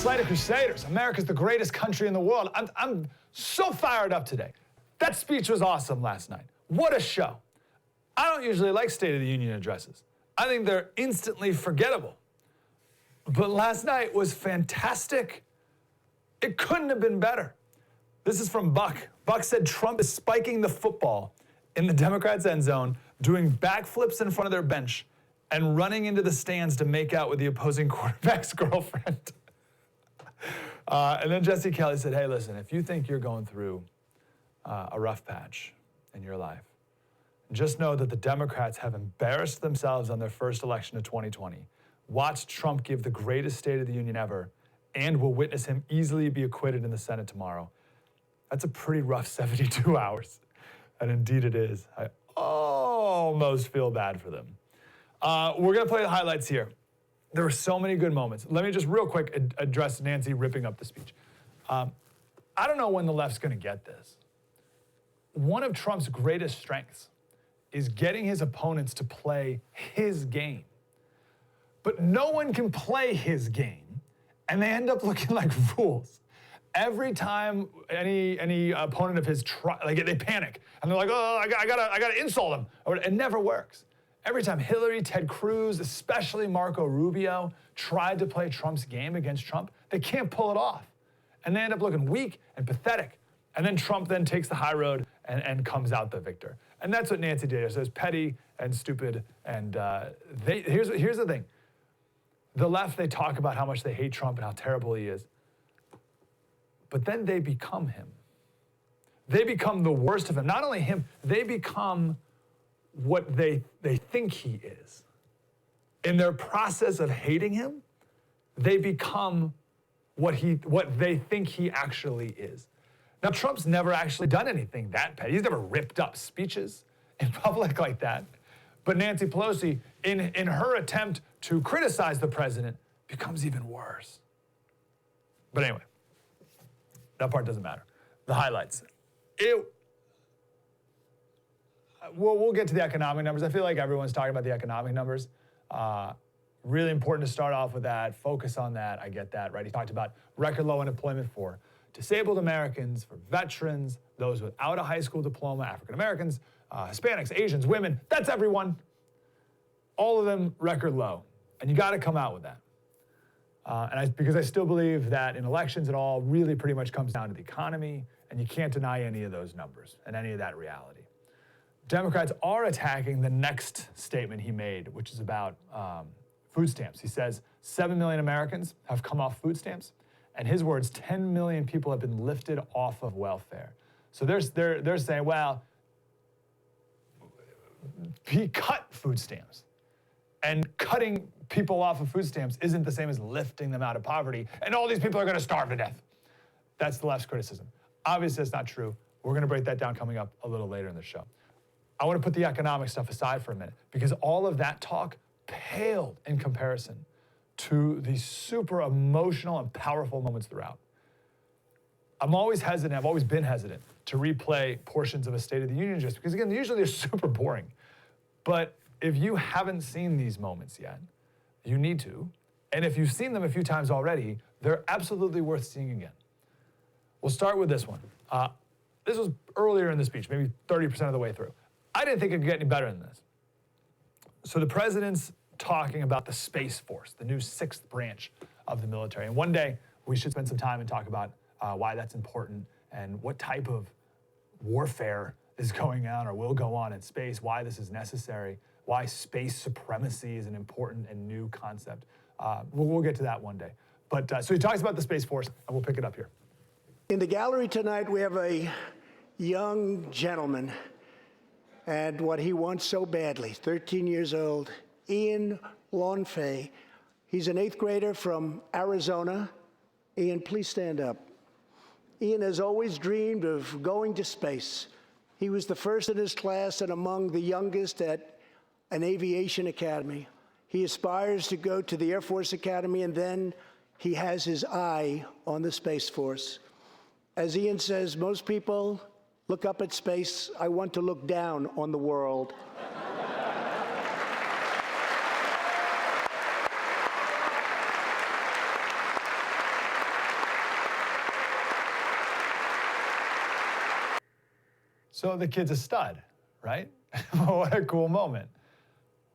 Slater Crusaders, America's the greatest country in the world. I'm so fired up today. That speech was awesome last night. What a show. I don't usually like State of the Union addresses. I think they're instantly forgettable. But last night was fantastic. It couldn't have been better. This is from Buck. Buck said Trump is spiking the football in the Democrats' end zone, doing backflips in front of their bench, and running into the stands to make out with the opposing quarterback's girlfriend. And then Jesse Kelly said, hey, listen, if you think you're going through a rough patch in your life, just know that the Democrats have embarrassed themselves on their first election of 2020. Watch Trump give the greatest State of the Union ever, and we'll witness him easily be acquitted in the Senate tomorrow. That's a pretty rough 72 hours. And indeed it is. I almost feel bad for them. We're going to play the highlights here. There were so many good moments. Let me just real quick address Nancy ripping up the speech. I don't know when the left's going to get this. One of Trump's greatest strengths is getting his opponents to play his game. But no one can play his game, and they end up looking like fools. Every time any opponent of his they panic and they're like, oh, I gotta insult him. It never works. Every time Hillary, Ted Cruz, especially Marco Rubio, tried to play Trump's game against Trump, they can't pull it off. And they end up looking weak and pathetic. And then Trump then takes the high road and comes out the victor. And that's what Nancy did. So it's petty and stupid. And here's the thing. The left, they talk about how much they hate Trump and how terrible he is. But then they become him. They become the worst of him. Not only him, they become what they think he is. In their process of hating him, they become what they think he actually is. Now, Trump's never actually done anything that bad. He's never ripped up speeches in public like that. But Nancy Pelosi, in her attempt to criticize the president, becomes even worse. But anyway, that part doesn't matter. The highlights. We'll get to the economic numbers. I feel like everyone's talking about the economic numbers. Really important to start off with that, focus on that. I get that, right? He talked about record low unemployment for disabled Americans, for veterans, those without a high school diploma, African Americans, Hispanics, Asians, women. That's everyone. All of them record low. And you got to come out with that. Because I still believe that in elections, it all really pretty much comes down to the economy, and you can't deny any of those numbers and any of that reality. Democrats are attacking the next statement he made, which is about food stamps. He says 7 million Americans have come off food stamps, and his words, 10 million people have been lifted off of welfare. So they're saying, well, he cut food stamps, and cutting people off of food stamps isn't the same as lifting them out of poverty, and all these people are going to starve to death. That's the left's criticism. Obviously, that's not true. We're going to break that down coming up a little later in the show. I want to put the economic stuff aside for a minute, because all of that talk paled in comparison to the super emotional and powerful moments throughout. I'm always hesitant, I've always been hesitant to replay portions of a State of the Union just because, again, usually they're super boring. But if you haven't seen these moments yet, you need to. And if you've seen them a few times already, they're absolutely worth seeing again. We'll start with this one. This was earlier in the speech, maybe 30% of the way through. I didn't think it could get any better than this. So the president's talking about the Space Force, the new 6th branch of the military. And one day, we should spend some time and talk about why that's important and what type of warfare is going on or will go on in space, why this is necessary, why space supremacy is an important and new concept. We'll get to that one day. But so he talks about the Space Force, and we'll pick it up here. In the gallery tonight, we have a young gentleman and what he wants so badly, 13 years old, Ian Lawnfay. He's an 8th grader from Arizona. Ian, please stand up. Ian has always dreamed of going to space. He was the first in his class and among the youngest at an aviation academy. He aspires to go to the Air Force Academy, and then he has his eye on the Space Force. As Ian says, most people look up at space. I want to look down on the world. So the kid's a stud, right? What a cool moment.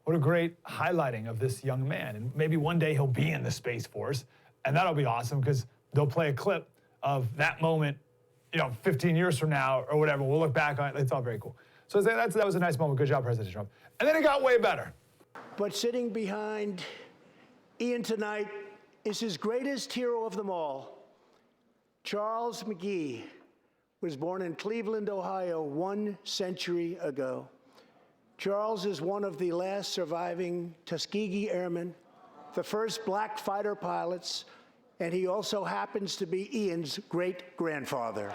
What a great highlighting of this young man. And maybe one day he'll be in the Space Force, and that'll be awesome because they'll play a clip of that moment, 15 years from now or whatever. We'll look back on it. It's all very cool. So that was a nice moment. Good job, President Trump. And then it got way better. But sitting behind Ian tonight is his greatest hero of them all. Charles McGee was born in Cleveland, Ohio, 1 century ago. Charles is one of the last surviving Tuskegee Airmen, the first black fighter pilots, and he also happens to be Ian's great-grandfather.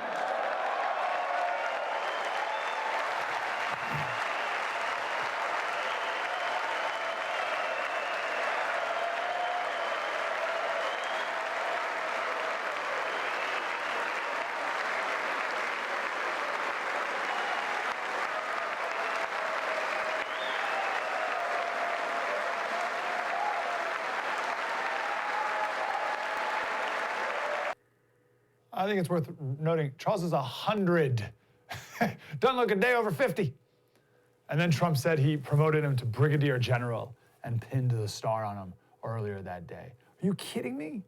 I think it's worth noting, Charles is 100. Doesn't look a day over 50. And then Trump said he promoted him to brigadier general and pinned the star on him earlier that day. Are you kidding me?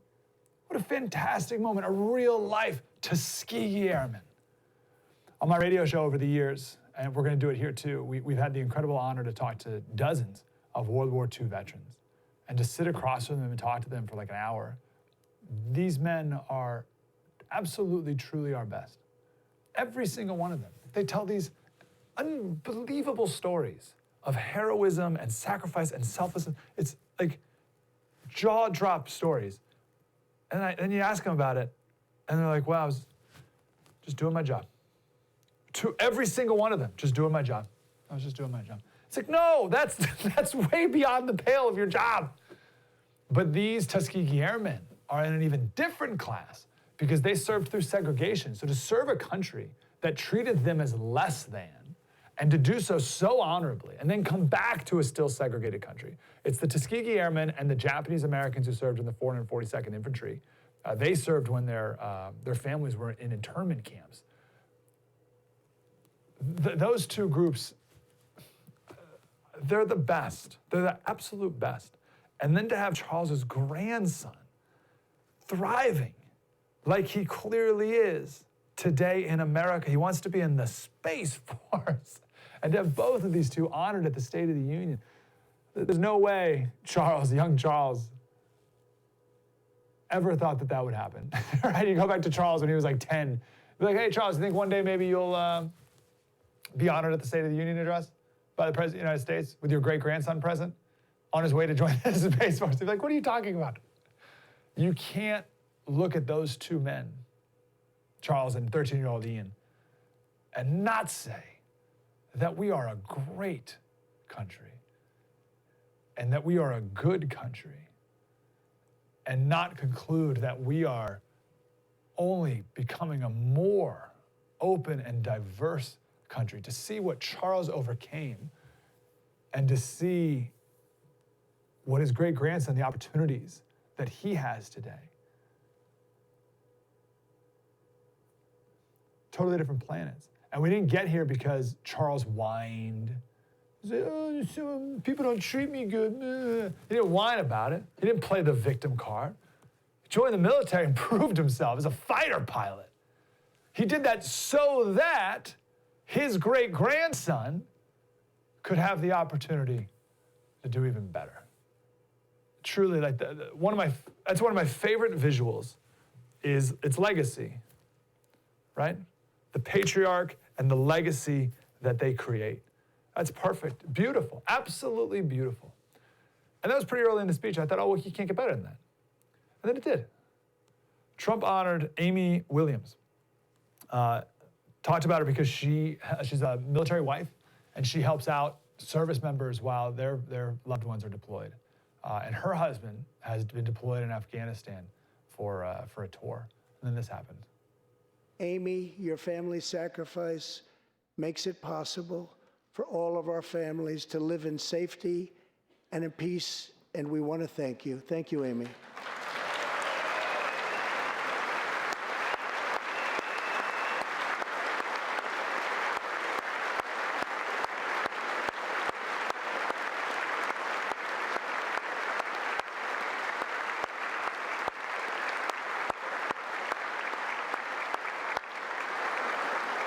What a fantastic moment, a real life Tuskegee Airman. On my radio show over the years, and we're going to do it here too, we've had the incredible honor to talk to dozens of World War II veterans and to sit across from them and talk to them for like an hour. These men are absolutely, truly our best. Every single one of them. They tell these unbelievable stories of heroism and sacrifice and selflessness. It's like jaw-drop stories. And then you ask them about it, and they're like, wow, I was just doing my job. To every single one of them, just doing my job. I was just doing my job. It's like, no, that's way beyond the pale of your job. But these Tuskegee Airmen are in an even different class because they served through segregation. So to serve a country that treated them as less than, and to do so honorably, and then come back to a still segregated country. It's the Tuskegee Airmen and the Japanese Americans who served in the 442nd Infantry. They served when their families were in internment camps. Those two groups, they're the best. They're the absolute best. And then to have Charles's grandson thriving like he clearly is today in America. He wants to be in the Space Force. And to have both of these two honored at the State of the Union. There's no way young Charles, ever thought that would happen. Right? You go back to Charles when he was like 10. Be like, hey, Charles, you think one day maybe you'll be honored at the State of the Union address by the President of the United States with your great-grandson present on his way to join the Space Force? He'd be like, what are you talking about? You can't look at those two men, Charles and 13-year-old Ian, and not say that we are a great country and that we are a good country, and not conclude that we are only becoming a more open and diverse country. To see what Charles overcame and to see what his great-grandson, the opportunities that he has today. Totally different planets. And we didn't get here because Charles whined. He said, oh, people don't treat me good. He didn't whine about it. He didn't play the victim card. He joined the military and proved himself as a fighter pilot. He did that so that his great-grandson could have the opportunity to do even better. Truly, like that's one of my favorite visuals is its legacy, right? The patriarch and the legacy that they create. That's perfect, beautiful, absolutely beautiful. And that was pretty early in the speech. I thought, oh, well, you can't get better than that. And then it did. Trump honored Amy Williams. Talked about her because she's a military wife, and she helps out service members while their loved ones are deployed. And her husband has been deployed in Afghanistan for a tour. And then this happened. Amy, your family's sacrifice makes it possible for all of our families to live in safety and in peace, and we want to thank you. Thank you, Amy.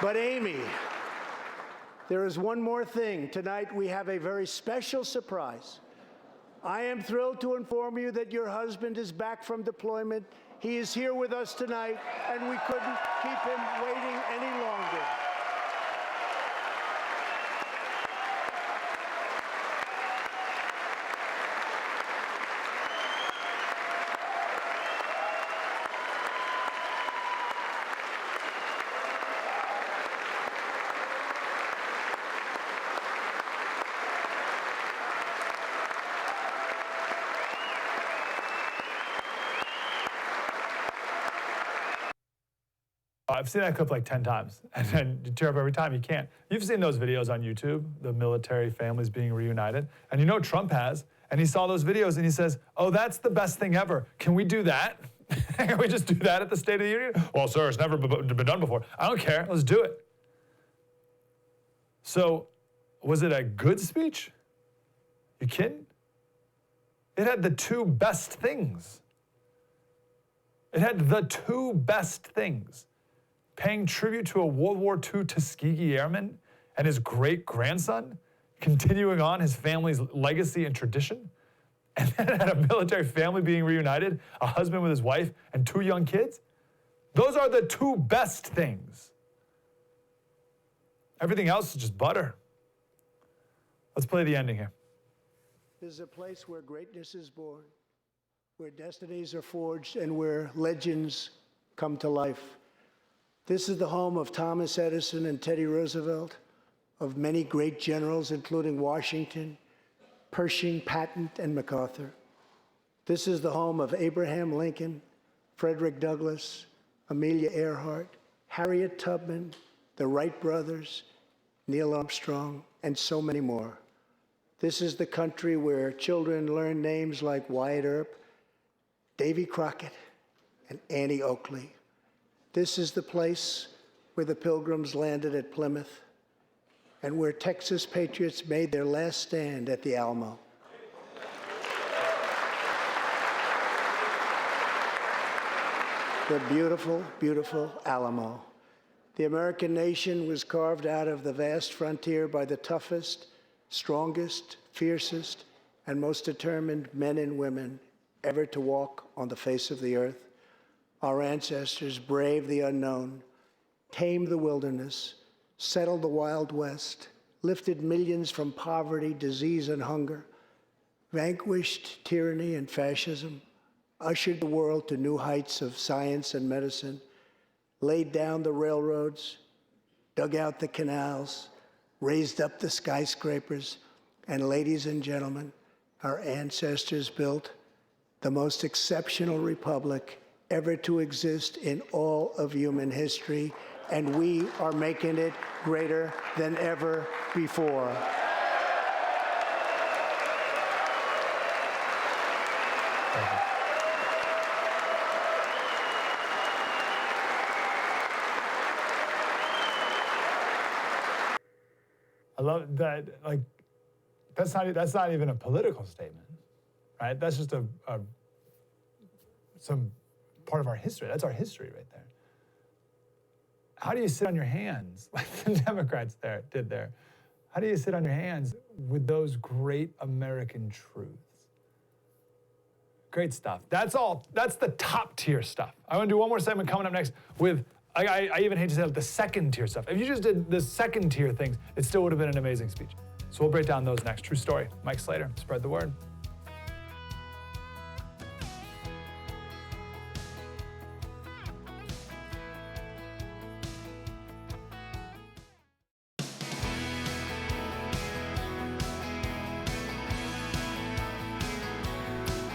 But Amy, there is one more thing. Tonight we have a very special surprise. I am thrilled to inform you that your husband is back from deployment. He is here with us tonight, and we couldn't keep him waiting any longer. I've seen that clip like 10 times, and then you tear up every time. You can't. You've seen those videos on YouTube, the military families being reunited, and you know Trump has, and he saw those videos and he says, oh, that's the best thing ever. Can we do that? Can we just do that at the State of the Union? Well, sir, it's never been done before. I don't care. Let's do it. So, was it a good speech? You kidding? It had the two best things. It had the two best things. Paying tribute to a World War II Tuskegee airman and his great-grandson, continuing on his family's legacy and tradition, and then had a military family being reunited, a husband with his wife, and two young kids. Those are the two best things. Everything else is just butter. Let's play the ending here. This is a place where greatness is born, where destinies are forged, and where legends come to life. This is the home of Thomas Edison and Teddy Roosevelt, of many great generals, including Washington, Pershing, Patton, and MacArthur. This is the home of Abraham Lincoln, Frederick Douglass, Amelia Earhart, Harriet Tubman, the Wright brothers, Neil Armstrong, and so many more. This is the country where children learn names like Wyatt Earp, Davy Crockett, and Annie Oakley. This is the place where the Pilgrims landed at Plymouth and where Texas patriots made their last stand at the Alamo. The beautiful, beautiful Alamo. The American nation was carved out of the vast frontier by the toughest, strongest, fiercest, and most determined men and women ever to walk on the face of the earth. Our ancestors braved the unknown, tamed the wilderness, settled the Wild West, lifted millions from poverty, disease, and hunger, vanquished tyranny and fascism, ushered the world to new heights of science and medicine, laid down the railroads, dug out the canals, raised up the skyscrapers, and ladies and gentlemen, our ancestors built the most exceptional republic ever to exist in all of human history, and we are making it greater than ever before. I love that. Like, that's not even a political statement, right? That's just some part of our history. That's our history right there. How do you sit on your hands, like the Democrats did there? How do you sit on your hands with those great American truths? Great stuff. That's all. That's the top tier stuff. I want to do one more segment coming up next with, I even hate to say it, the second tier stuff. If you just did the second tier things, it still would have been an amazing speech. So we'll break down those next. True story. Mike Slater, spread the word.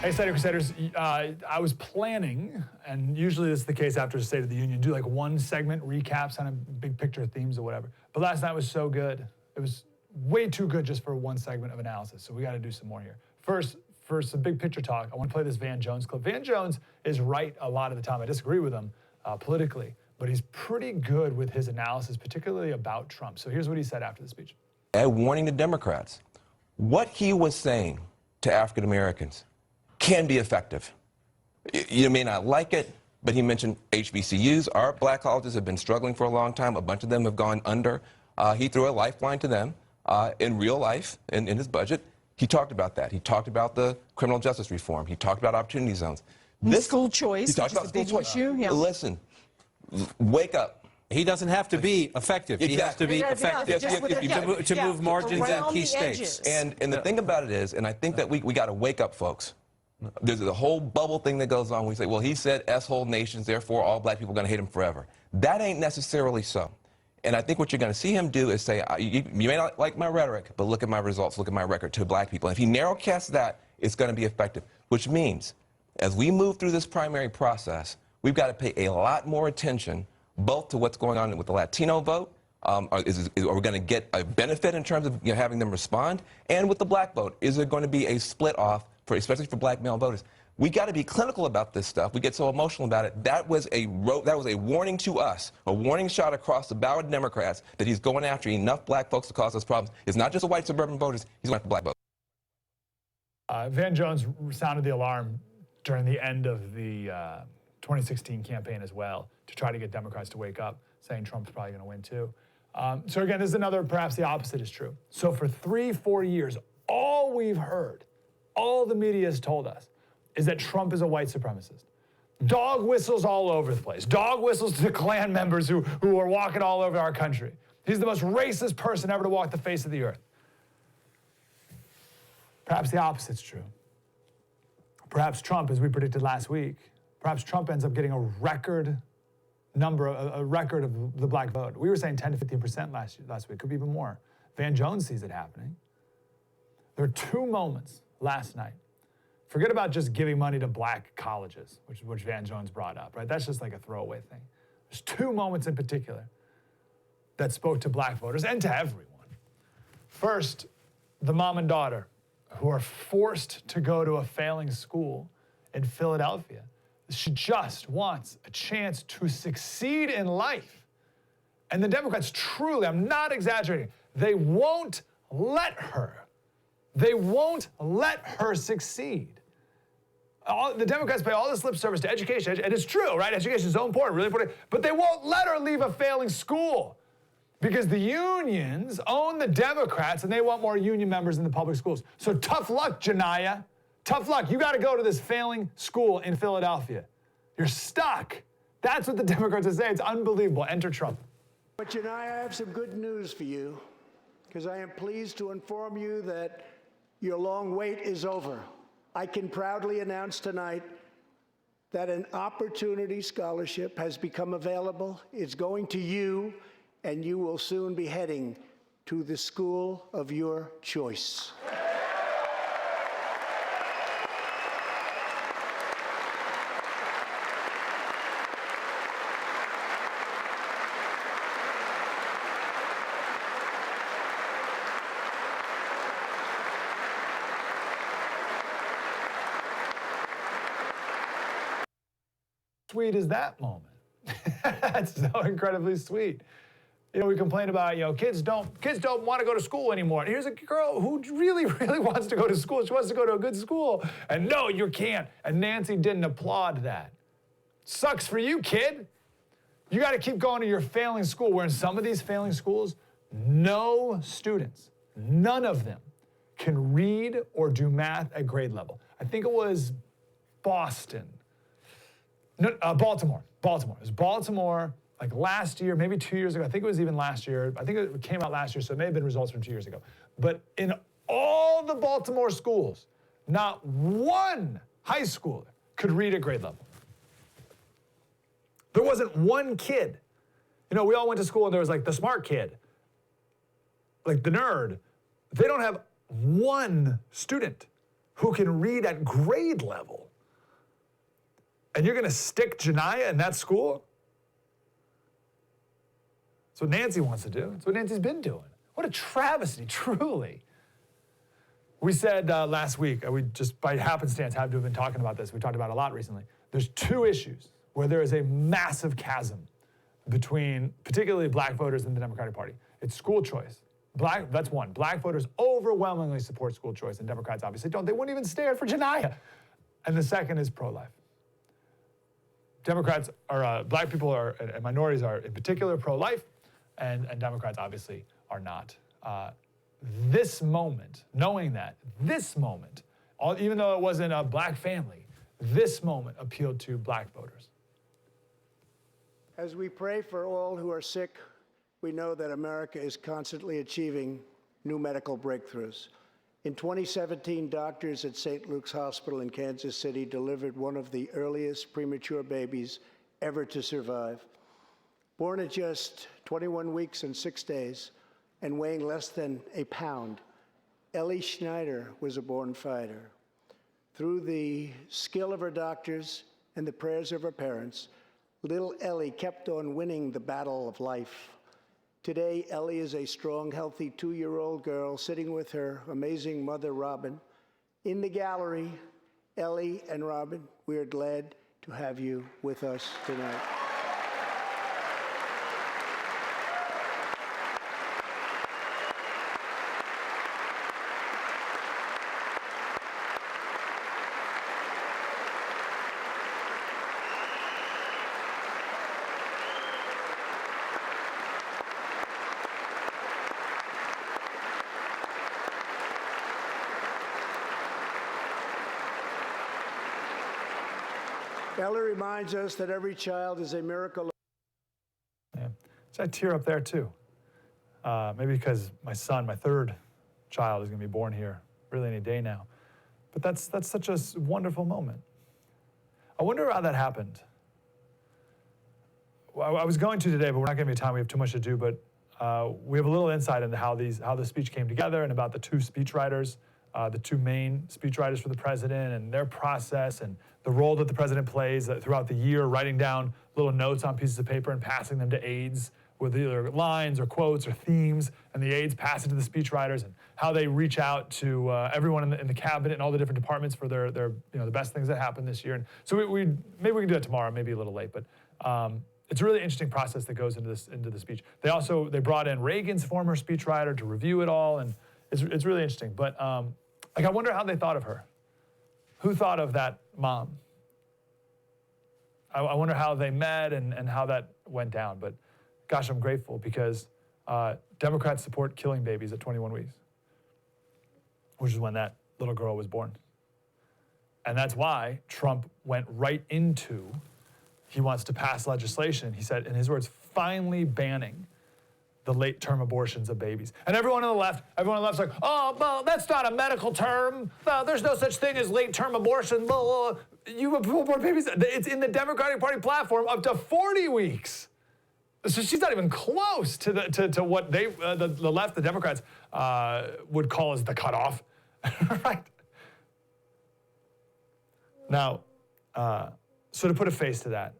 Hey, Slater Crusaders, I was planning, and usually this is the case after the State of the Union, do like one segment recaps on a big picture themes or whatever. But last night was so good. It was way too good just for one segment of analysis, so we got to do some more here. First, for some big picture talk, I want to play this Van Jones clip. Van Jones is right a lot of the time. I disagree with him politically, but he's pretty good with his analysis, particularly about Trump. So here's what he said after the speech. Warning the Democrats. What he was saying to African Americans can be effective. You may not like it, But he mentioned HBCUs. Our black colleges have been struggling for a long time. A bunch of them have gone under. He threw a lifeline to them in real life, in his budget. He talked about that. He talked about the criminal justice reform. He talked about opportunity zones. School choice, he talked which about is a big school choice. issue. Yeah. Listen, wake up. He doesn't have to be effective. He has to be effective to move margins in key states. And the thing about it is, and I think that we got to wake up, folks. There's a whole bubble thing that goes on. We say, well, he said S-hole nations, therefore all black people are going to hate him forever. That ain't necessarily so. And I think what you're going to see him do is say, you may not like my rhetoric, but look at my results, look at my record to black people. And if he narrowcasts that, it's going to be effective, which means as we move through this primary process, we've got to pay a lot more attention both to what's going on with the Latino vote, are we going to get a benefit in terms of having them respond, and with the black vote, is there going to be a split off, especially for black male voters? We got to be clinical about this stuff. We get so emotional about it. That was a warning to us, a warning shot across the bow of Democrats that he's going after enough black folks to cause us problems. It's not just the white suburban voters, he's going after black voters. Van Jones sounded the alarm during the end of the 2016 campaign as well to try to get Democrats to wake up, saying Trump's probably going to win too. So again, this is another, perhaps the opposite is true. So for 3-4 years, all we've heard, all the media has told us, is that Trump is a white supremacist. Dog whistles all over the place. Dog whistles to Klan members who are walking all over our country. He's the most racist person ever to walk the face of the earth. Perhaps the opposite's true. Perhaps Trump, as we predicted last week, perhaps Trump ends up getting a record number, a record of the black vote. We were saying 10 to 15% last week, could be even more. Van Jones sees it happening. There are two moments last night. Forget about just giving money to black colleges, which Van Jones brought up, right? That's just like a throwaway thing. There's two moments in particular that spoke to black voters and to everyone. First, the mom and daughter who are forced to go to a failing school in Philadelphia. She just wants a chance to succeed in life. And the Democrats truly, I'm not exaggerating, they won't let her. They won't let her succeed. The Democrats pay all this lip service to education, and it's true, right? Education is so important, really important, but they won't let her leave a failing school because the unions own the Democrats and they want more union members in the public schools. So tough luck, Janiyah. Tough luck. You got to go to this failing school in Philadelphia. You're stuck. That's what the Democrats are saying. It's unbelievable. Enter Trump. But Janiyah, I have some good news for you, because I am pleased to inform you that your long wait is over. I can proudly announce tonight that an opportunity scholarship has become available. It's going to you, and you will soon be heading to the school of your choice. Sweet is that moment? That's so incredibly sweet. You know, we complain about, kids don't want to go to school anymore. And here's a girl who really, really wants to go to school. She wants to go to a good school. And no, you can't. And Nancy didn't applaud that. Sucks for you, kid. You got to keep going to your failing school, where in some of these failing schools, no students, none of them, can read or do math at grade level. I think it was Boston. No, Baltimore. It was Baltimore, like last year, maybe 2 years ago. I think it was even last year. I think it came out last year, so it may have been results from 2 years ago. But in all the Baltimore schools, not one high schooler could read at grade level. There wasn't one kid. We all went to school and there was like the smart kid, like the nerd. They don't have one student who can read at grade level. And you're going to stick Janiyah in that school? That's what Nancy wants to do. That's what Nancy's been doing. What a travesty, truly. We said last week, we just by happenstance have to have been talking about this. We talked about it a lot recently. There's two issues where there is a massive chasm between particularly black voters and the Democratic Party. It's school choice. That's one. Black voters overwhelmingly support school choice, and Democrats obviously don't. They wouldn't even stand for Janiyah. And the second is pro-life. Democrats are, black people are, and minorities are in particular pro-life, and Democrats obviously are not. This moment, knowing that, this moment, even though it wasn't a black family, this moment appealed to black voters. As we pray for all who are sick, we know that America is constantly achieving new medical breakthroughs. In 2017, doctors at St. Luke's Hospital in Kansas City delivered one of the earliest premature babies ever to survive. Born at just 21 weeks and 6 days and weighing less than a pound, Ellie Schneider was a born fighter. Through the skill of her doctors and the prayers of her parents, little Ellie kept on winning the battle of life. Today, Ellie is a strong, healthy 2-year-old girl sitting with her amazing mother, Robin. In the gallery, Ellie and Robin, we are glad to have you with us tonight. Ellie reminds us that every child is a miracle. Yeah. So I tear up there too. Maybe because my son, my third child, is going to be born here really any day now. But that's such a wonderful moment. I wonder how that happened. Well, I was going to today, but we're not going to be time. We have too much to do. But we have a little insight into how the speech came together and about the two speechwriters, the two main speechwriters for the president and their process and the role that the president plays throughout the year, writing down little notes on pieces of paper and passing them to aides with either lines or quotes or themes, and the aides pass it to the speechwriters, and how they reach out to everyone in the cabinet and all the different departments for their the best things that happened this year. And so maybe we can do that tomorrow, maybe a little late, but it's a really interesting process that goes into the speech. They brought in Reagan's former speechwriter to review it all, and it's really interesting. But I wonder how they thought of her. Who thought of that mom? I wonder how they met and how that went down. But gosh, I'm grateful because Democrats support killing babies at 21 weeks, which is when that little girl was born. And that's why Trump went right into, he wants to pass legislation, he said, in his words, finally banning the late-term abortions of babies. And everyone on the left's like, oh, well, that's not a medical term. No, there's no such thing as late-term abortion. Blah, blah, blah. You abort babies. It's in the Democratic Party platform up to 40 weeks. So she's not even close to what the left, the Democrats, would call as the cutoff, right? Now, so to put a face to that,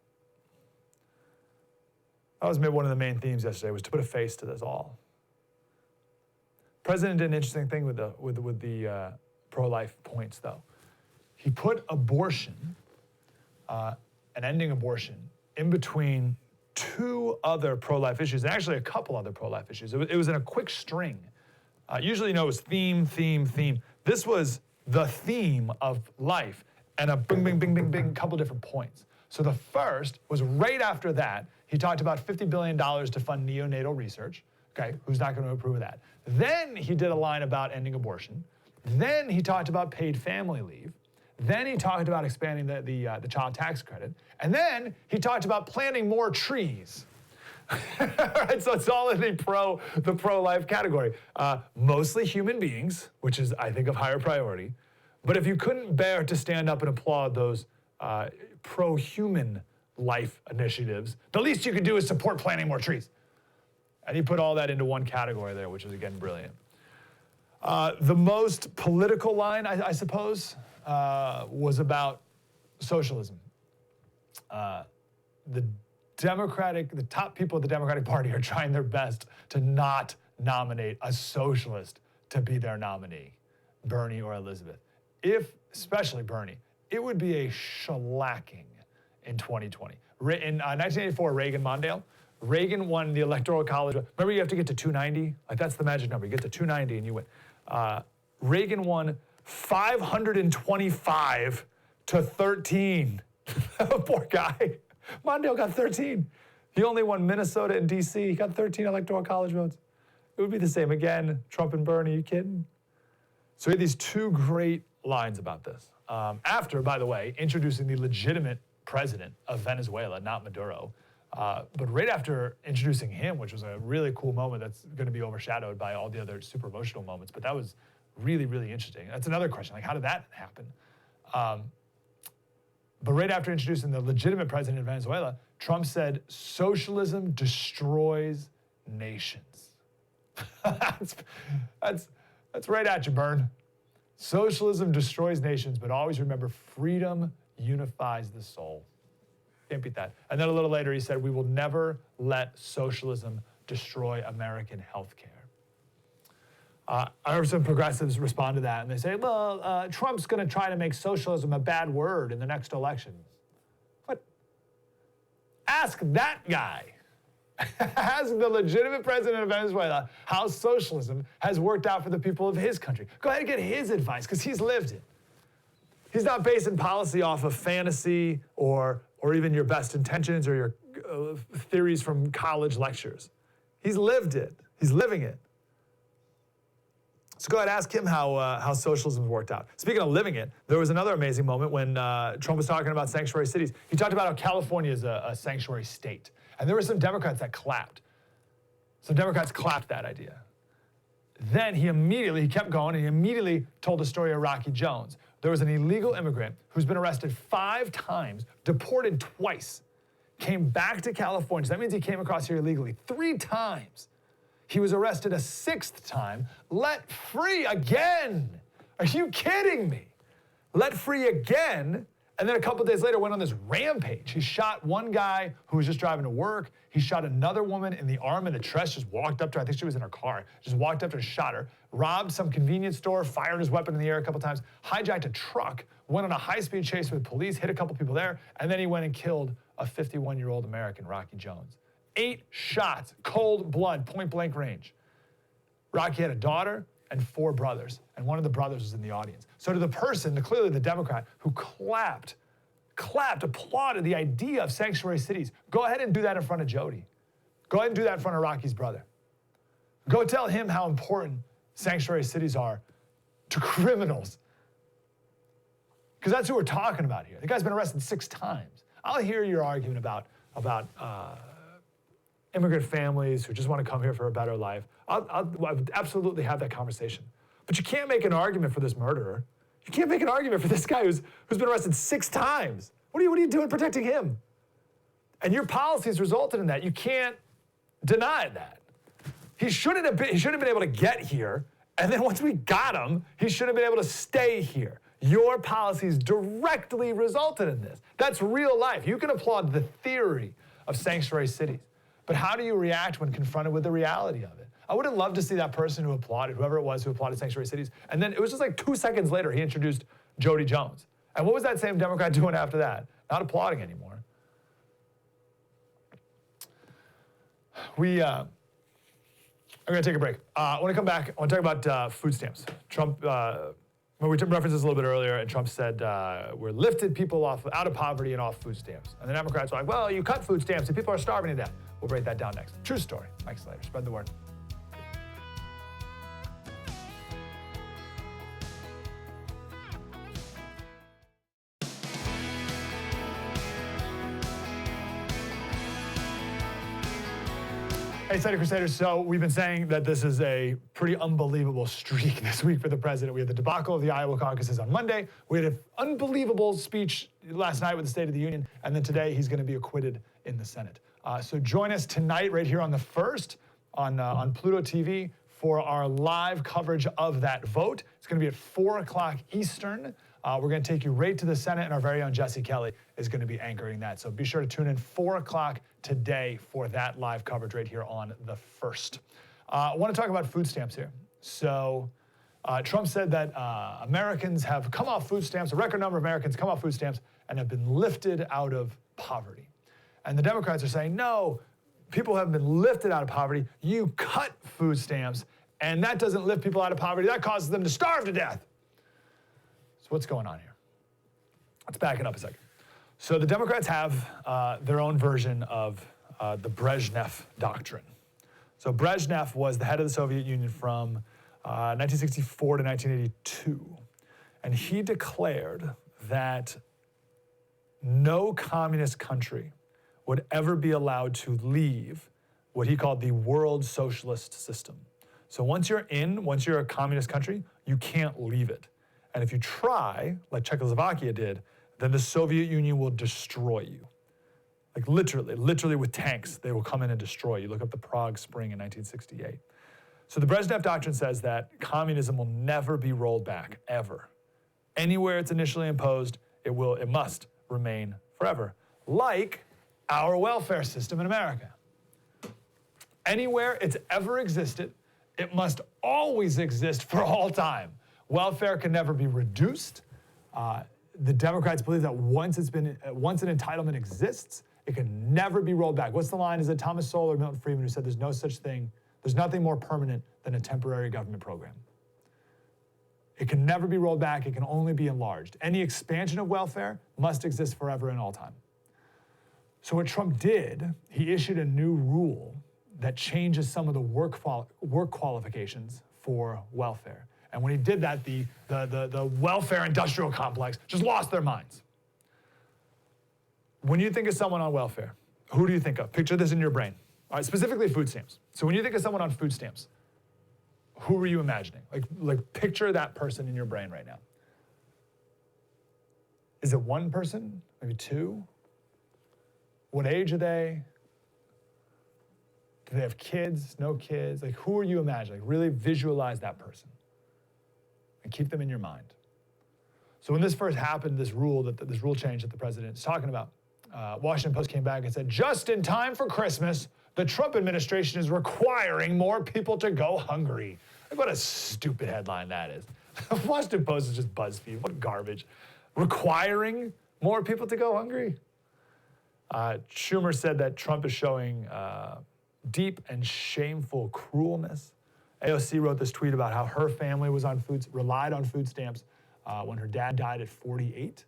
that was maybe one of the main themes yesterday, was to put a face to this all. The president did an interesting thing with the pro-life points, though. He put abortion and ending abortion in between two other pro-life issues, and actually a couple other pro-life issues. It was in a quick string. Usually, it was theme, theme, theme. This was the theme of life, and a bing, bing, bing, bing, bing, couple different points. So the first was right after that. He talked about $50 billion to fund neonatal research. Okay, who's not going to approve of that? Then he did a line about ending abortion. Then he talked about paid family leave. Then he talked about expanding the child tax credit. And then he talked about planting more trees. Right, so it's all in the pro-life category. Mostly human beings, which is, I think, of higher priority. But if you couldn't bear to stand up and applaud those pro-human life initiatives, the least you could do is support planting more trees. And he put all that into one category there, which is, again, brilliant. The most political line, I suppose, was about socialism. The top people of the Democratic Party are trying their best to not nominate a socialist to be their nominee, Bernie or Elizabeth. Especially Bernie, it would be a shellacking in 2020. In 1984, Reagan-Mondale, Reagan won the Electoral College. Remember, you have to get to 290? Like, that's the magic number. You get to 290 and you win. Reagan won 525 to 13. Poor guy. Mondale got 13. He only won Minnesota and D.C. He got 13 electoral college votes. It would be the same again. Trump and Bernie, are you kidding? So he had these two great lines about this. After, by the way, introducing the legitimate president of Venezuela, not Maduro. But right after introducing him, which was a really cool moment that's going to be overshadowed by all the other super emotional moments, but that was really, really interesting. That's another question, like how did that happen? But right after introducing the legitimate president of Venezuela, Trump said, socialism destroys nations. that's right at you, Bern. Socialism destroys nations, but always remember freedom unifies the soul. Can't beat that. And then a little later he said, we will never let socialism destroy American healthcare. I heard some progressives respond to that and they say, well, Trump's going to try to make socialism a bad word in the next election. What? Ask that guy. Ask the legitimate president of Venezuela how socialism has worked out for the people of his country. Go ahead and get his advice because he's lived it. He's not basing policy off of fantasy or even your best intentions or your theories from college lectures. He's lived it. He's living it. So go ahead and ask him how socialism's worked out. Speaking of living it, there was another amazing moment when Trump was talking about sanctuary cities. He talked about how California is a sanctuary state. And there were some Democrats that clapped. Some Democrats clapped that idea. Then he kept going, and he immediately told the story of Rocky Jones. There was an illegal immigrant who's been arrested 5 times, deported twice, came back to California. So that means he came across here illegally 3 times. He was arrested a 6th time, let free again. Are you kidding me? Let free again, and then a couple days later went on this rampage. He shot one guy who was just driving to work. He shot another woman in the arm and the chest, just walked up to her. I think she was in her car. Just walked up to her, shot her, robbed some convenience store, fired his weapon in the air a couple times, hijacked a truck, went on a high-speed chase with police, hit a couple people there, and then he went and killed a 51-year-old American, Rocky Jones. 8 shots, cold blood, point-blank range. Rocky had a daughter and 4 brothers, and one of the brothers was in the audience. So to the person, clearly the Democrat, who applauded the idea of sanctuary cities, go ahead and do that in front of Jody. Go ahead and do that in front of Rocky's brother. Go tell him how important sanctuary cities are to criminals. Because that's who we're talking about here. The guy's been arrested 6 times. I'll hear your argument about immigrant families who just want to come here for a better life. I would absolutely have that conversation. But you can't make an argument for this murderer. You can't make an argument for this guy who's been arrested 6 times. What are you doing protecting him? And your policies resulted in that. You can't deny that. He shouldn't have been able to get here, and then once we got him, he should have been able to stay here. Your policies directly resulted in this. That's real life. You can applaud the theory of sanctuary cities, but how do you react when confronted with the reality of it? I would have loved to see that person who applauded, whoever it was who applauded sanctuary cities, and then it was just like 2 seconds later he introduced Jody Jones. And what was that same Democrat doing after that? Not applauding anymore. I'm going to take a break. When I come back, I want to talk about food stamps. Trump, we referenced this a little bit earlier, and Trump said we're lifted people out of poverty and off food stamps. And the Democrats were like, well, you cut food stamps and people are starving to death. We'll break that down next. True story. Mike Slater, spread the word. Hey, Slater Crusaders. So we've been saying that this is a pretty unbelievable streak this week for the president. We had the debacle of the Iowa caucuses on Monday. We had an unbelievable speech last night with the State of the Union. And then today he's going to be acquitted in the Senate. So join us tonight right here on the 1st on Pluto TV for our live coverage of that vote. It's going to be at 4 o'clock Eastern. We're going to take you right to the Senate, and our very own Jesse Kelly is going to be anchoring that. So be sure to tune in 4 o'clock today for that live coverage right here on the 1st. I want to talk about food stamps here. So Trump said that Americans have come off food stamps, a record number of Americans come off food stamps and have been lifted out of poverty. And the Democrats are saying, no, people haven't been lifted out of poverty. You cut food stamps, and that doesn't lift people out of poverty. That causes them to starve to death. What's going on here? Let's back it up a second. So the Democrats have their own version of the Brezhnev doctrine. So Brezhnev was the head of the Soviet Union from 1964 to 1982. And he declared that no communist country would ever be allowed to leave what he called the world socialist system. So once you're a communist country, you can't leave it. And if you try, like Czechoslovakia did, then the Soviet Union will destroy you. Like literally with tanks, they will come in and destroy you. Look up the Prague Spring in 1968. So the Brezhnev Doctrine says that communism will never be rolled back, ever. Anywhere it's initially imposed, it must remain forever. Like our welfare system in America. Anywhere it's ever existed, it must always exist for all time. Welfare can never be reduced. The Democrats believe that once an entitlement exists, it can never be rolled back. What's the line? Is it Thomas Sowell or Milton Friedman who said there's no such thing, there's nothing more permanent than a temporary government program? It can never be rolled back, it can only be enlarged. Any expansion of welfare must exist forever and all time. So what Trump did, he issued a new rule that changes some of the work qualifications for welfare. And when he did that, the welfare industrial complex just lost their minds. When you think of someone on welfare, who do you think of? Picture this in your brain. All right, specifically food stamps. So when you think of someone on food stamps, who are you imagining? Like picture that person in your brain right now. Is it one person? Maybe two? What age are they? Do they have kids? No kids? Like who are you imagining? Like, really visualize that person and keep them in your mind. So when this first happened, this rule change that the president is talking about, Washington Post came back and said, just in time for Christmas, the Trump administration is requiring more people to go hungry. Like, what a stupid headline that is. Washington Post is just BuzzFeed. What garbage. Requiring more people to go hungry? Schumer said that Trump is showing deep and shameful cruelness. AOC wrote this tweet about how her family was relied on food stamps when her dad died at 48.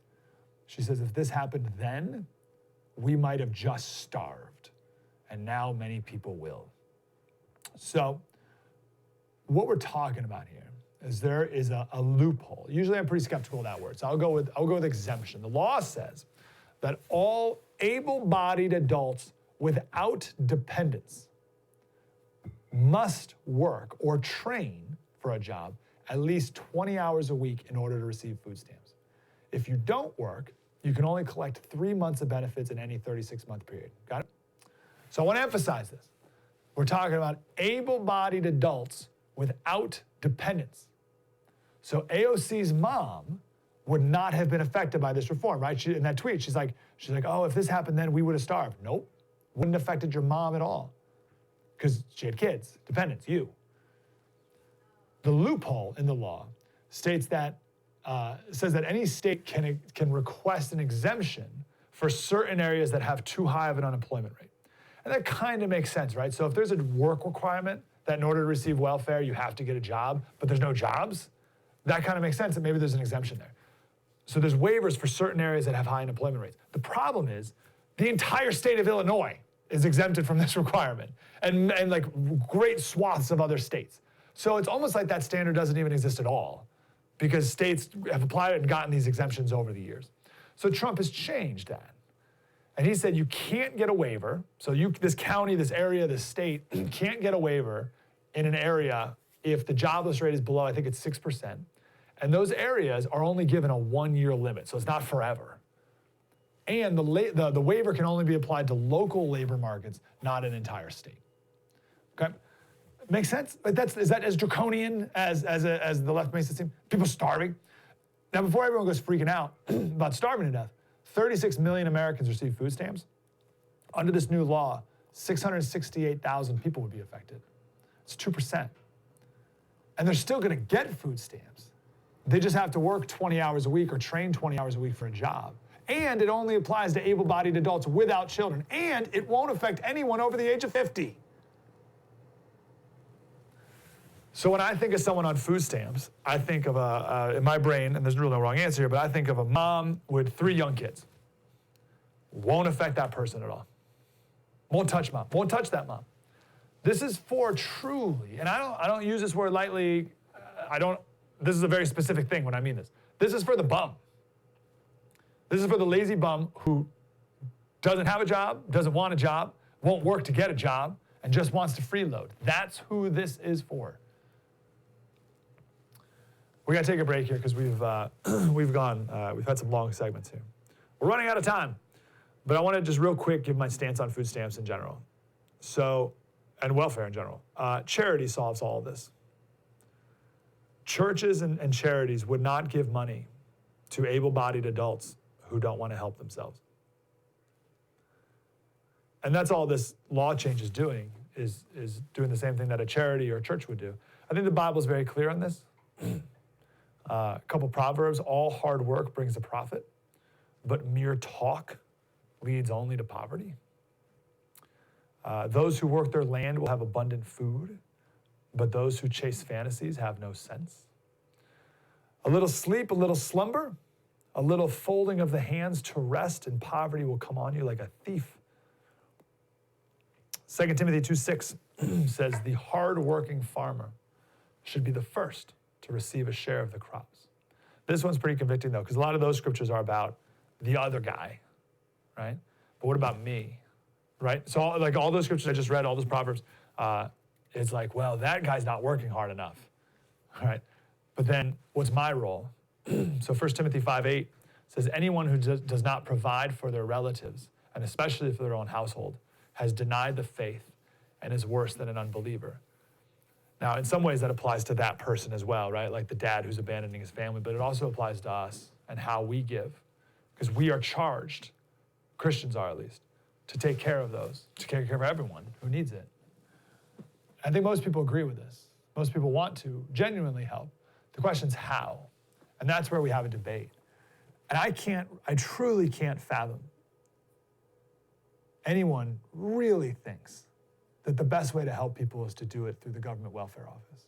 She says, if this happened then, we might have just starved. And now many people will. So what we're talking about here is there is a loophole. Usually I'm pretty skeptical of that word, so I'll go with exemption. The law says that all able-bodied adults without dependents must work or train for a job at least 20 hours a week in order to receive food stamps. If you don't work, you can only collect 3 months of benefits in any 36-month period. Got it? So I want to emphasize this. We're talking about able-bodied adults without dependents. So AOC's mom would not have been affected by this reform, right? In that tweet, she's like, oh, if this happened then, we would have starved. Nope, wouldn't have affected your mom at all because she had kids, dependents, you. The loophole in the law states that, says that any state can request an exemption for certain areas that have too high of an unemployment rate. And that kind of makes sense, right? So if there's a work requirement that in order to receive welfare, you have to get a job, but there's no jobs, that kind of makes sense that maybe there's an exemption there. So there's waivers for certain areas that have high unemployment rates. The problem is the entire state of Illinois is exempted from this requirement and like great swaths of other states. So it's almost like that standard doesn't even exist at all because states have applied it and gotten these exemptions over the years. So Trump has changed that. And he said you can't get a waiver. So this county, this area, this state can't get a waiver in an area if the jobless rate is below, I think it's 6%. And those areas are only given a 1-year limit, so it's not forever. And the waiver can only be applied to local labor markets, not an entire state. Okay? Makes sense? Is that as draconian as the left makes it seem? People starving? Now, before everyone goes freaking out about starving to death, 36 million Americans receive food stamps. Under this new law, 668,000 people would be affected. It's 2%. And they're still going to get food stamps. They just have to work 20 hours a week or train 20 hours a week for a job. And it only applies to able-bodied adults without children. And it won't affect anyone over the age of 50. So when I think of someone on food stamps, I think of in my brain, and there's really no wrong answer here, but I think of a mom with 3 young kids. won't affect that person at all. Won't touch mom, won't touch that mom. This is for truly, and I don't use this word lightly, this is a very specific thing when I mean this. This is for the bum. This is for the lazy bum who doesn't have a job, doesn't want a job, won't work to get a job, and just wants to freeload. That's who this is for. We got to take a break here because we've had some long segments here. We're running out of time, but I want to just real quick give my stance on food stamps in general. And welfare in general. Charity solves all of this. Churches and charities would not give money to able-bodied adults who don't want to help themselves. And that's all this law change is doing, is doing the same thing that a charity or a church would do. I think the Bible is very clear on this. A couple Proverbs, all hard work brings a profit, but mere talk leads only to poverty. Those who work their land will have abundant food, but those who chase fantasies have no sense. A little sleep, a little slumber, a little folding of the hands to rest, and poverty will come on you like a thief. 2 Timothy 2:6 says, the hard-working farmer should be the first to receive a share of the crops. This one's pretty convicting, though, because a lot of those scriptures are about the other guy, right? But what about me, right? So all those scriptures I just read, all those Proverbs, it's like, well, that guy's not working hard enough, all right? But then what's my role? So 1 Timothy 5:8 says, anyone who does not provide for their relatives, and especially for their own household, has denied the faith and is worse than an unbeliever. Now, in some ways that applies to that person as well, right? Like the dad who's abandoning his family, but it also applies to us and how we give, because we are charged, Christians are at least, to take care of those, to take care of everyone who needs it. I think most people agree with this. Most people want to genuinely help. The question is how, and that's where we have a debate. And I truly can't fathom anyone really thinks that the best way to help people is to do it through the government welfare office.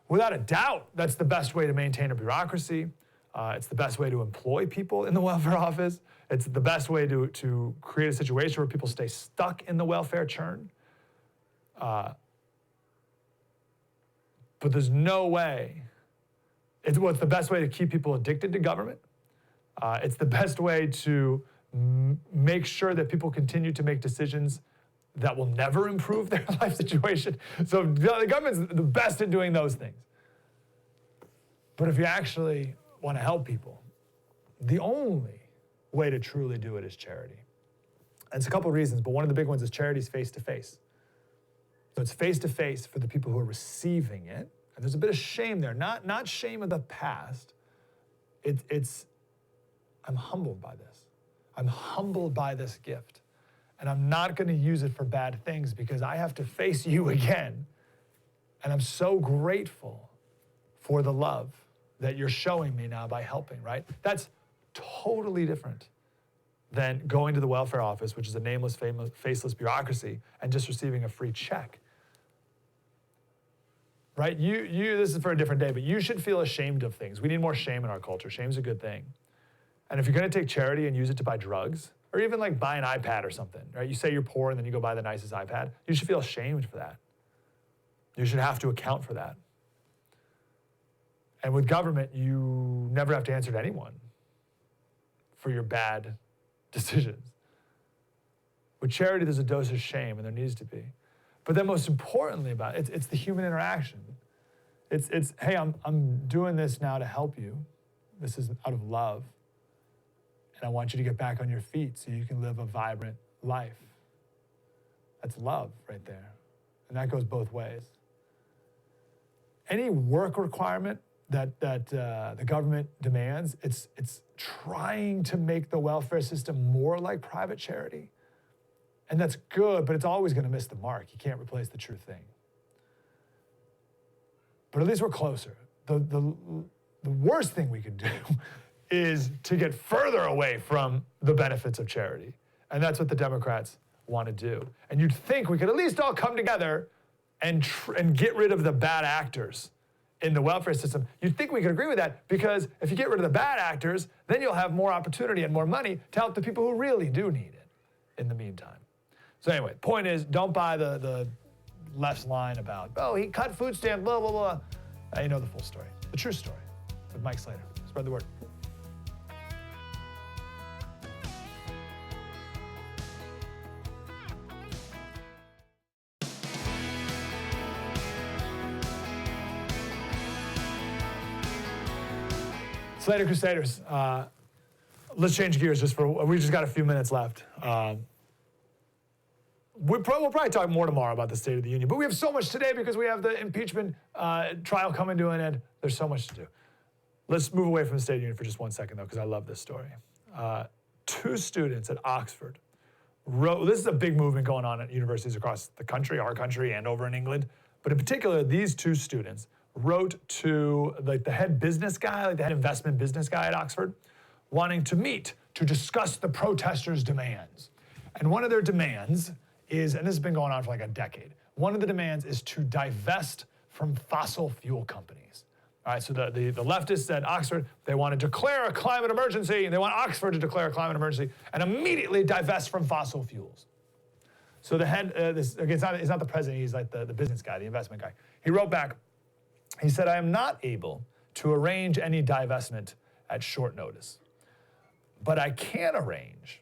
Without a doubt, that's the best way to maintain a bureaucracy. It's the best way to employ people in the welfare office. It's the best way to create a situation where people stay stuck in the welfare churn. But there's no way. It's the best way to keep people addicted to government. It's the best way to make sure that people continue to make decisions that will never improve their life situation. So the government's the best at doing those things. But if you actually want to help people, the only way to truly do it is charity. And it's a couple of reasons, but one of the big ones is charity's face-to-face. So it's face-to-face for the people who are receiving it. And there's a bit of shame there, not shame of the past. It's I'm humbled by this. I'm humbled by this gift. And I'm not going to use it for bad things because I have to face you again. And I'm so grateful for the love that you're showing me now by helping, right? That's totally different than going to the welfare office, which is a nameless, faceless bureaucracy, and just receiving a free check. Right? This is for a different day, but you should feel ashamed of things. We need more shame in our culture. Shame's a good thing. And if you're going to take charity and use it to buy drugs, or even like buy an iPad or something, right? You say you're poor and then you go buy the nicest iPad. You should feel ashamed for that. You should have to account for that. And with government, you never have to answer to anyone for your bad decisions. With charity, there's a dose of shame, and there needs to be. But then most importantly about it, it's the human interaction. It's hey, I'm doing this now to help you. This is out of love. And I want you to get back on your feet so you can live a vibrant life. That's love right there. And that goes both ways. Any work requirement that the government demands, it's trying to make the welfare system more like private charity. And that's good, but it's always going to miss the mark. You can't replace the true thing. But at least we're closer. The worst thing we could do is to get further away from the benefits of charity. And that's what the Democrats want to do. And you'd think we could at least all come together and get rid of the bad actors in the welfare system. You'd think we could agree with that, because if you get rid of the bad actors, then you'll have more opportunity and more money to help the people who really do need it in the meantime. So anyway, point is, don't buy the left's line about, oh, he cut food stamps, blah, blah, blah. Now you know the full story, the true story with Mike Slater. Spread the word. Slater Crusaders, let's change gears we just got a few minutes left. We'll probably talk more tomorrow about the State of the Union, but we have so much today because we have the impeachment trial coming to an end. There's so much to do. Let's move away from the State of the Union for just 1 second, though, because I love this story. 2 students at Oxford wrote, this is a big movement going on at universities across the country, our country, and over in England, but in particular, these 2 students wrote to the head business guy, the head investment business guy at Oxford, wanting to meet to discuss the protesters' demands. And one of their demands is, and this has been going on for like a decade, one of the demands is to divest from fossil fuel companies. All right, so the leftists at Oxford, they want to declare a climate emergency, and they want Oxford to declare a climate emergency and immediately divest from fossil fuels. So the head, it's not the president, he's like the business guy, the investment guy. He wrote back, he said, I am not able to arrange any divestment at short notice, but I can arrange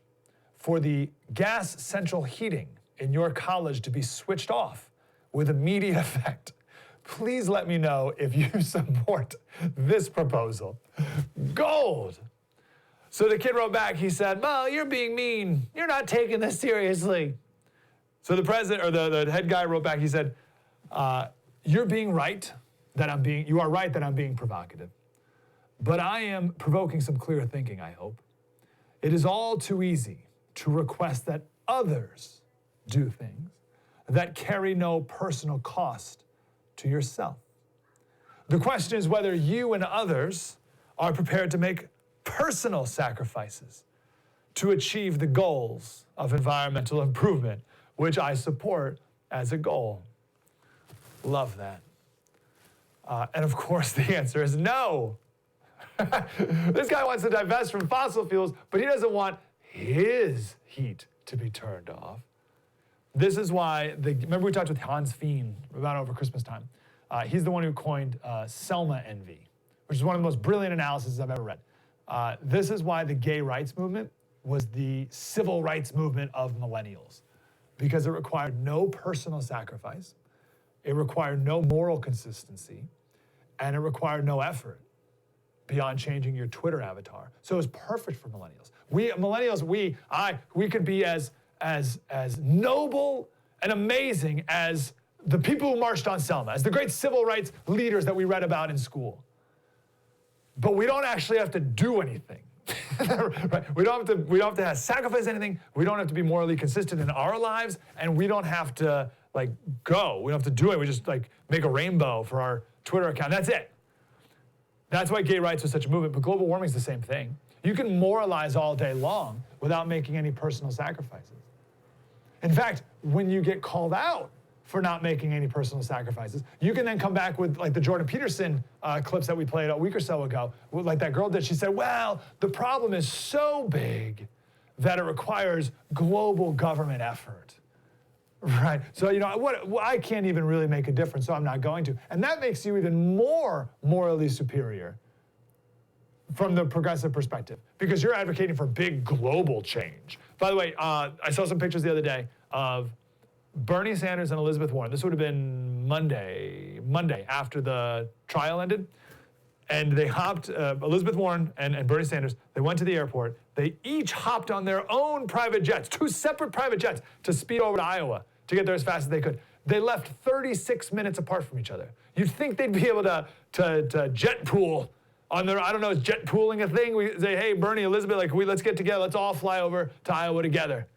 for the gas central heating in your college to be switched off with immediate effect. Please let me know if you support this proposal. Gold. So the kid wrote back, he said, well, you're being mean. You're not taking this seriously. So the president, or the head guy wrote back, he said, you're being right. You are right that I'm being provocative, but I am provoking some clear thinking, I hope. It is all too easy to request that others do things that carry no personal cost to yourself. The question is whether you and others are prepared to make personal sacrifices to achieve the goals of environmental improvement, which I support as a goal. Love that. And of course, the answer is no. This guy wants to divest from fossil fuels, but he doesn't want his heat to be turned off. This is why, remember we talked with Hans Fien about over Christmas time. He's the one who coined Selma envy, which is one of the most brilliant analyses I've ever read. This is why the gay rights movement was the civil rights movement of millennials, because it required no personal sacrifice, it required no moral consistency, and it required no effort beyond changing your Twitter avatar. So it was perfect for millennials. We could be as noble and amazing as the people who marched on Selma, as the great civil rights leaders that we read about in school. But we don't actually have to do anything. Right? We don't have to sacrifice anything. We don't have to be morally consistent in our lives, and we don't have to go. We don't have to do it. We just make a rainbow for our Twitter account. That's it. That's why gay rights was such a movement. But global warming is the same thing. You can moralize all day long without making any personal sacrifices. In fact, when you get called out for not making any personal sacrifices, you can then come back with the Jordan Peterson clips that we played a week or so ago. Like that girl did. She said, well, the problem is so big that it requires global government effort. Right. So, I can't even really make a difference, so I'm not going to. And that makes you even more morally superior from the progressive perspective, because you're advocating for big global change. By the way, I saw some pictures the other day of Bernie Sanders and Elizabeth Warren. This would have been Monday after the trial ended. And they hopped, Elizabeth Warren and Bernie Sanders, they went to the airport. They each hopped on their own private jets, 2 separate private jets, to speed over to Iowa to get there as fast as they could. They left 36 minutes apart from each other. You'd think they'd be able to jet pool on their, I don't know, is jet pooling a thing? We say, hey, Bernie, Elizabeth, let's get together. Let's all fly over to Iowa together.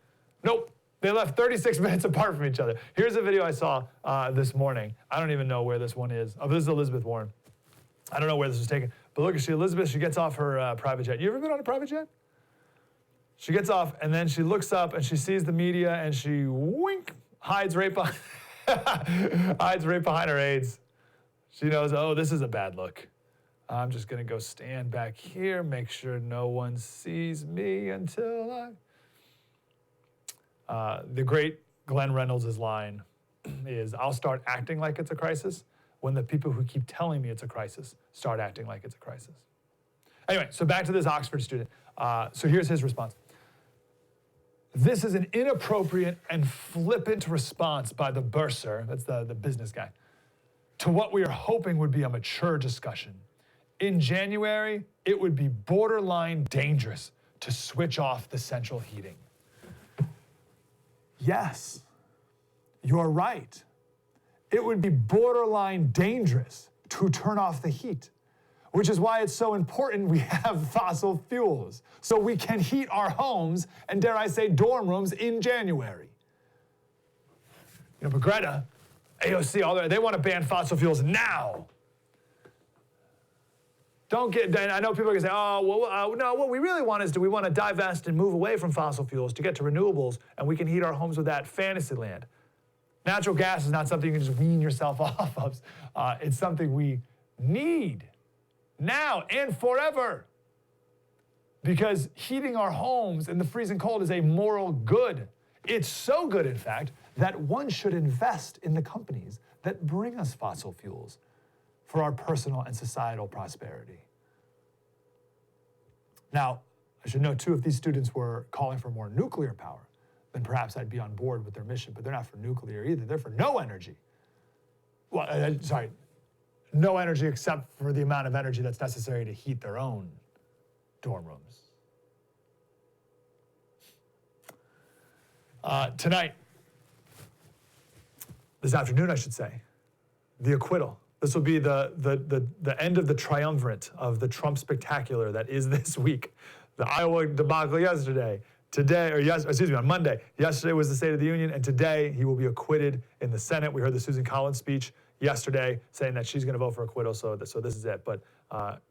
Nope. They left 36 minutes apart from each other. Here's a video I saw this morning. I don't even know where this one is. Oh, this is Elizabeth Warren. I don't know where this was taken. But look, Elizabeth, she gets off her private jet. You ever been on a private jet? She gets off, and then she looks up, and she sees the media, and she, wink, hides right behind her aides. She knows, oh, this is a bad look. I'm just going to go stand back here, make sure no one sees me until the great Glenn Reynolds' line is, I'll start acting like it's a crisis when the people who keep telling me it's a crisis start acting like it's a crisis. Anyway, so back to this Oxford student. So here's his response. This is an inappropriate and flippant response by the bursar, that's the business guy, to what we are hoping would be a mature discussion. In January, it would be borderline dangerous to switch off the central heating. Yes, you're right. It would be borderline dangerous to turn off the heat, which is why it's so important we have fossil fuels, so we can heat our homes and, dare I say, dorm rooms in January. But Greta, AOC, they want to ban fossil fuels now. I know people are going to say, no, what we really want is, do we want to divest and move away from fossil fuels to get to renewables, and we can heat our homes with that? Fantasy land. Natural gas is not something you can just wean yourself off of. It's something we need now and forever. Because heating our homes in the freezing cold is a moral good. It's so good, in fact, that one should invest in the companies that bring us fossil fuels for our personal and societal prosperity. Now, I should note too, if these students were calling for more nuclear power, then perhaps I'd be on board with their mission, but they're not for nuclear either. They're for no energy. Well, no energy except for the amount of energy that's necessary to heat their own dorm rooms. Tonight, this afternoon, I should say, the acquittal. This will be the end of the triumvirate of the Trump spectacular that is this week. The Iowa debacle yesterday. On Monday. Yesterday was the State of the Union, and today he will be acquitted in the Senate. We heard the Susan Collins speech yesterday saying that she's going to vote for acquittal, so this is it. But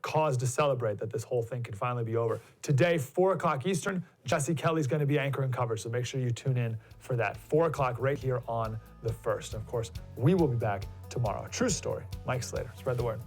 cause to celebrate that this whole thing can finally be over. Today, 4 o'clock Eastern, Jesse Kelly's going to be anchoring coverage, so make sure you tune in for that. 4 o'clock right here on The First. And of course, we will be back tomorrow. True story. Mike Slater. Spread the word.